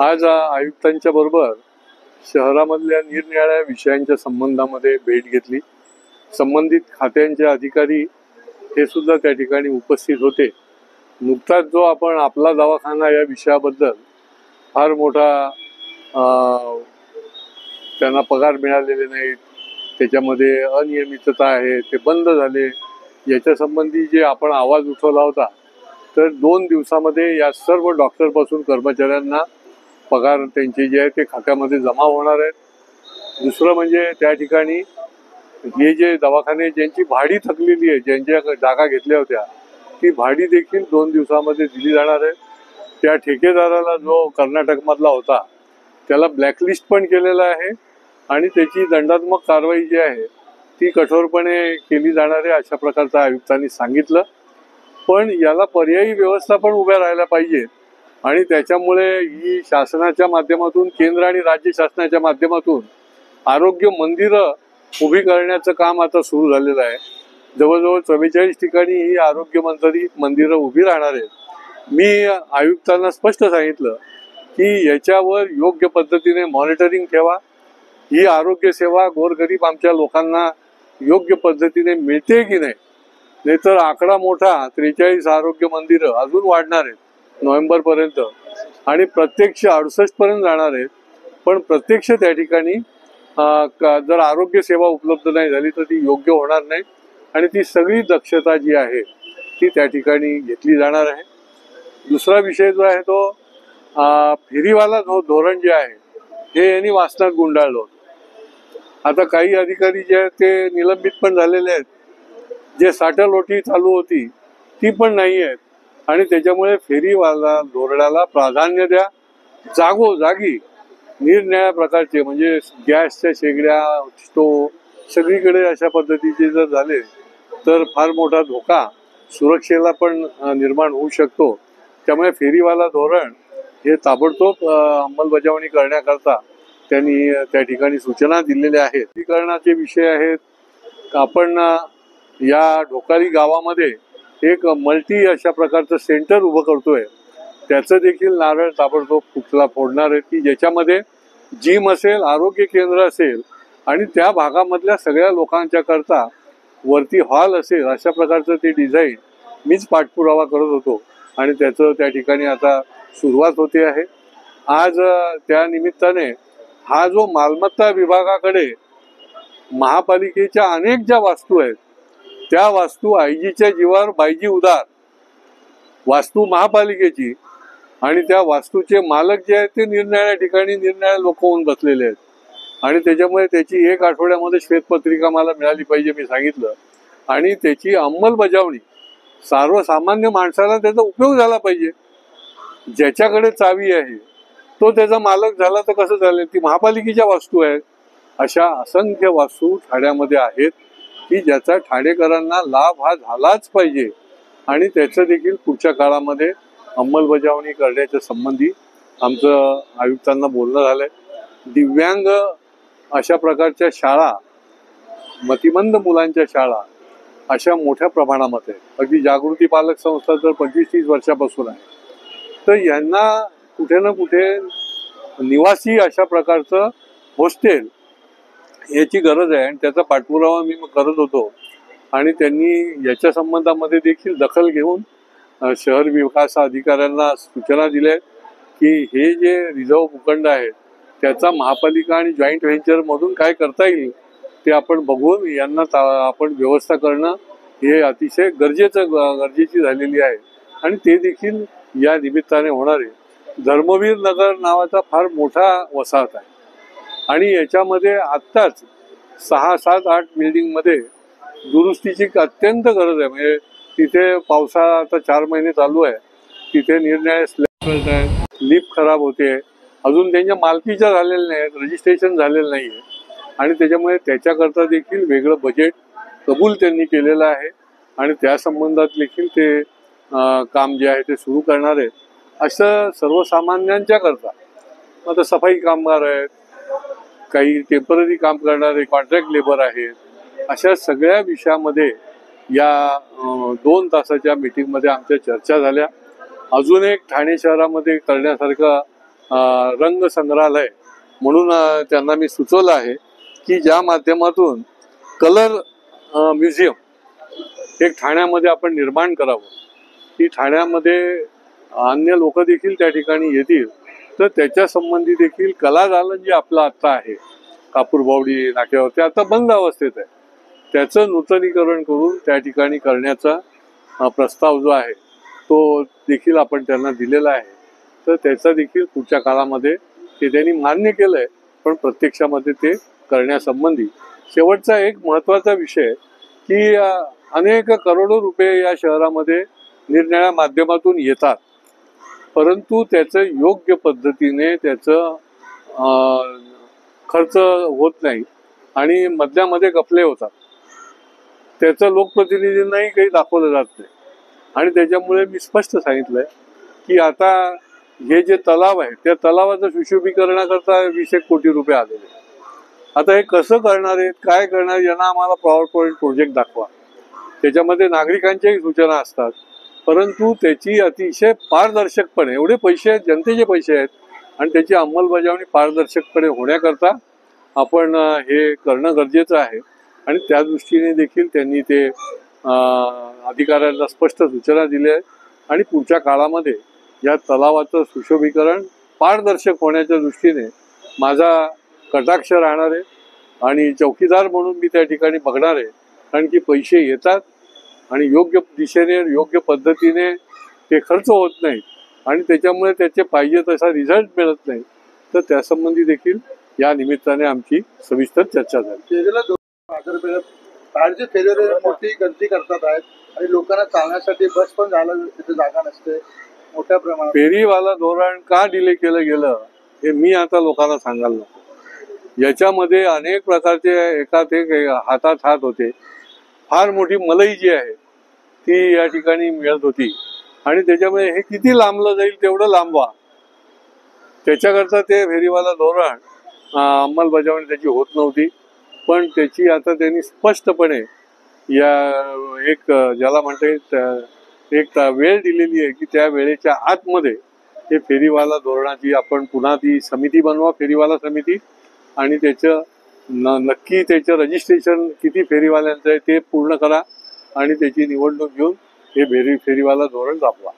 आज आयुक्तांच्या बरोबर शहरामधल्या निरनिराळ्या विषयांच्या संबंधामध्ये भेट घेतली। संबंधित खात्यांचे अधिकारी हे सुद्धा त्या ठिकाणी उपस्थित होते। नुकताच जो आपण आपला दवाखाना या विषयाबद्दल फार मोठा त्यांना पगार मिळालेले नाहीत, त्याच्यामध्ये अनियमितता आहे, ते बंद झाले, याच्या संबंधी जे आपण आवाज उठवला होता, तर 2 दिवसामध्ये या सर्व डॉक्टरपासून कर्मचाऱ्यांना पगार त्यांचे जे आहे ते खात्यामध्ये जमा होणार आहेत। दुसरं म्हणजे त्या ठिकाणी हे जे दवाखाने ज्यांची भाडी थकलेली आहे, ज्यांच्या जागा घेतल्या होत्या, ती भाडी देखील 2 दिवसामध्ये दिली जाणार आहे। त्या ठेकेदाराला जो कर्नाटकमधला होता त्याला ब्लॅकलिस्ट पण केलेला आहे आणि त्याची दंडात्मक कारवाई जी आहे ती कठोरपणे केली जाणार आहे, अशा प्रकारचं आयुक्तांनी सांगितलं। पण याला पर्यायी व्यवस्था पण उभ्या राहायला पाहिजे आणि त्याच्यामुळे ही शासनाच्या माध्यमातून, केंद्र आणि राज्य शासनाच्या माध्यमातून आरोग्य मंदिरं उभी करण्याचं काम आता सुरू झालेलं आहे। जवळजवळ 44 ठिकाणी ही आरोग्य मंदिरं उभी राहणार आहेत। मी आयुक्तांना स्पष्ट सांगितलं की याच्यावर योग्य पद्धतीने मॉनिटरिंग ठेवा, ही आरोग्य सेवा गोरगरीब आमच्या लोकांना योग्य पद्धतीने मिळते की नाही, नाहीतर आकडा मोठा 43 आरोग्य मंदिरं अजून वाढणार आहेत नोव्हेंबरपर्यंत आणि प्रत्यक्ष 68 पर्यंत जाणार आहेत। पण प्रत्यक्ष त्या ठिकाणी जर आरोग्य सेवा उपलब्ध नाही झाली तर ती योग्य होणार नाही आणि ती सगळी दक्षता जी आहे ती त्या ठिकाणी घेतली जाणार आहे। दुसरा विषय जो आहे तो फेरीवाला धोरण जे आहे हे यांनी वासनात गुंडाळलं होतं। आता काही अधिकारी जे आहेत ते निलंबित पण झालेले आहेत, जे साठलोटी चालू होती ती पण नाही आहेत आणि त्याच्यामुळे फेरीवाला धोरणाला प्राधान्य द्या। जागोजागी निरनिराळ्या प्रकारचे म्हणजे गॅसच्या शेगड्या, स्टोव सगळीकडे अशा पद्धतीचे जर झाले तर फार मोठा धोका सुरक्षेला पण निर्माण होऊ शकतो। त्यामुळे फेरीवाला धोरण हे ताबडतोब अंमलबजावणी करण्याकरता त्यांनी त्या ठिकाणी सूचना दिलेल्या आहेत। लसीकरणाचे विषय आहेत। आपण या ढोकारी गावामध्ये एक मल्टी अशा प्रकारचं सेंटर उभं करतोय, त्याचं देखील नारळ ताबडतोब पुतळा फोडणार आहे की ज्याच्यामध्ये जिम असेल, आरोग्य केंद्र असेल आणि त्या भागामधल्या सगळ्या लोकांच्या करता वरती हॉल असेल, अशा प्रकारचं ते डिझाईन मीच पाठपुरावा करत होतो आणि त्याचं त्या ठिकाणी आता सुरुवात होते आहे। आज त्या निमित्ताने हा जो मालमत्ता विभागाकडे महापालिकेच्या अनेक ज्या वास्तू आहेत त्या वास्तू आयजीच्या जीवावर बायजी उदार वास्तू महापालिकेची आणि त्या वास्तूचे मालक जे आहेत ते निरनिराळ्या ठिकाणी निरनिराळे लोक होऊन बसलेले आहेत आणि त्याच्यामुळे त्याची 1 आठवड्यामध्ये श्वेतपत्रिका मला मिळाली पाहिजे, मी सांगितलं, आणि त्याची अंमलबजावणी सर्वसामान्य माणसाला त्याचा उपयोग झाला पाहिजे। ज्याच्याकडे चावी आहे तो त्याचा मालक झाला तर कसं झालं, ती महापालिकेच्या वास्तू आहेत। अशा असंख्य वास्तू ठाण्यामध्ये आहेत की ज्याचा ठाणेकरांना लाभ हा झालाच पाहिजे आणि त्याचं देखील पुढच्या काळामध्ये अंमलबजावणी करण्याच्या संबंधी आमचं आयुक्तांना बोलणं झालंय। दिव्यांग अशा प्रकारच्या शाळा, मतिमंद मुलांच्या शाळा अशा मोठ्या प्रमाणामध्ये, अगदी जागृती पालक संस्था तर 25-30 वर्षापासून आहे, तर यांना कुठे ना कुठे निवासी अशा प्रकारचं हॉस्टेल याची गरज आहे आणि त्याचा पाठपुरावा मी करत होतो आणि त्यांनी याच्या संबंधामध्ये देखील दखल घेऊन शहर विकास अधिकाऱ्यांना सूचना दिल्या की हे जे रिझर्व भूखंड आहेत त्याचा महापालिका आणि जॉईंट व्हेंचरमधून काय करता येईल ते आपण बघून यांना आपण व्यवस्था करणं हे अतिशय गरजेची झालेली आहे आणि ते देखील या निमित्ताने होणार आहे। धर्मवीर नगर नावाचा फार मोठा वसाहत आहे आणि याच्यामध्ये आत्ताच 6, 7, 8 बिल्डिंगमध्ये दुरुस्तीची अत्यंत गरज आहे। म्हणजे तिथे पावसाळा आता 4 महिने चालू आहे, तिथे निरनिराळे स्लॅब आहेत, लिफ्ट खराब होते, अजून त्यांच्या मालकीच्या झालेल्या नाहीत, रजिस्ट्रेशन झालेलं नाही आहे आणि त्याच्यामुळे त्याच्याकरता देखील वेगळं बजेट कबूल त्यांनी केलेलं आहे आणि त्या संबंधात देखील ते काम जे आहे ते सुरू करणार आहेत। असं सर्वसामान्यांच्या करता आता सफाई कामगार आहेत, काही टेम्पररी काम करणारे कॉन्ट्रॅक्ट लेबर आहेत, अशा सगळ्या विषयामध्ये या 2 तासाच्या मीटिंगमध्ये आमच्या चर्चा झाल्या। अजून एक ठाणे शहरामध्ये करण्यासारखं रंग संग्रहालय म्हणून त्यांना मी सुचवलं आहे की ज्या माध्यमातून कलर म्युझियम एक ठाण्यामध्ये आपण निर्माण करावं, की ठाण्यामध्ये अन्य लोक देखील त्या ठिकाणी येतील, तर त्याच्या संबंधी देखील कलादालन जे आपलं आत्ता आहे कापूरबावडी नाक्यावर ते आता बंद अवस्थेत आहे, त्याचं नूतनीकरण करून त्या ठिकाणी करण्याचा प्रस्ताव जो आहे तो देखील आपण त्यांना दिलेला आहे. तर त्याचा देखील पुढच्या काळामध्ये ते त्यांनी मान्य केलं आहे, पण प्रत्यक्षामध्ये ते करण्यासंबंधी शेवटचा एक महत्त्वाचा विषय की अनेक करोडो रुपये या शहरामध्ये निरनिराळ्या माध्यमातून येतात, परंतु त्याचं योग्य पद्धतीने त्याचं खर्च होत नाही आणि मधल्यामध्ये गफले होतात, त्याचं लोकप्रतिनिधींनाही काही दाखवलं जात नाही. आणि त्याच्यामुळे मी स्पष्ट सांगितलंय की आता हे जे तलाव आहे त्या तलावाचं सुशोभीकरणाकरता 20 कोटी रुपये आलेले. आता हे कसं करणार आहेत, काय करणार, यांना आम्हाला पॉवर पॉईंट प्रोजेक्ट दाखवा, त्याच्यामध्ये नागरिकांच्याही सूचना असतात, परंतु त्याची अतिशय पारदर्शकपणे, एवढे पैसे आहेत, जनतेचे पैसे आहेत, आणि त्याची अंमलबजावणी पारदर्शकपणे होण्याकरता आपण हे करणं गरजेचं आहे. आणि त्या दृष्टीने देखील त्यांनी ते अधिकाऱ्यांना स्पष्ट सूचना दिल्या आहेत. आणि पुढच्या काळामध्ये या तलावाचं सुशोभीकरण पारदर्शक होण्याच्या दृष्टीने माझा कटाक्ष राहणार आहे आणि चौकीदार म्हणून मी त्या ठिकाणी बघणार आहे, कारण की पैसे येतात आणि योग्य दिशेने योग्य पद्धतीने ते खर्च होत नाही आणि त्याच्यामुळे त्याचे पाहिजे तसा रिझल्ट मिळत नाही. तर त्यासंबंधी देखील या निमित्ताने आमची सविस्तर चर्चा झाली. बाहेरचे फेरीवाले मोठी गर्दी करतात आहेत आणि लोकांना चालण्यासाठी बस पण जायला तिथे जागा नसते मोठ्या प्रमाणात. फेरीवाला धोरण का डिले केलं गेलं हे मी आता लोकांना सांगायला नको. याच्यामध्ये अनेक प्रकारचे एकात एक हातात हात होते. फार मोठी मलई जी आहे ती या ठिकाणी मिळत होती आणि त्याच्यामुळे हे किती लांबलं जाईल तेवढं लांबवा, त्याच्याकरता ते फेरीवाला धोरण अंमलबजावणी त्याची होत नव्हती. पण त्याची आता त्यांनी स्पष्टपणे या एक ज्याला म्हणता एक वेळ दिलेली आहे की त्या वेळेच्या आतमध्ये हे फेरीवाला धोरणाची आपण पुन्हा ती समिती बनवा, फेरीवाला समिती, आणि त्याचं नक्की त्याचं रजिस्ट्रेशन किती फेरीवाल्यांचं आहे ते पूर्ण करा आणि त्याची निवडणूक घेऊन हे फेरीवाला धोरण राबवा.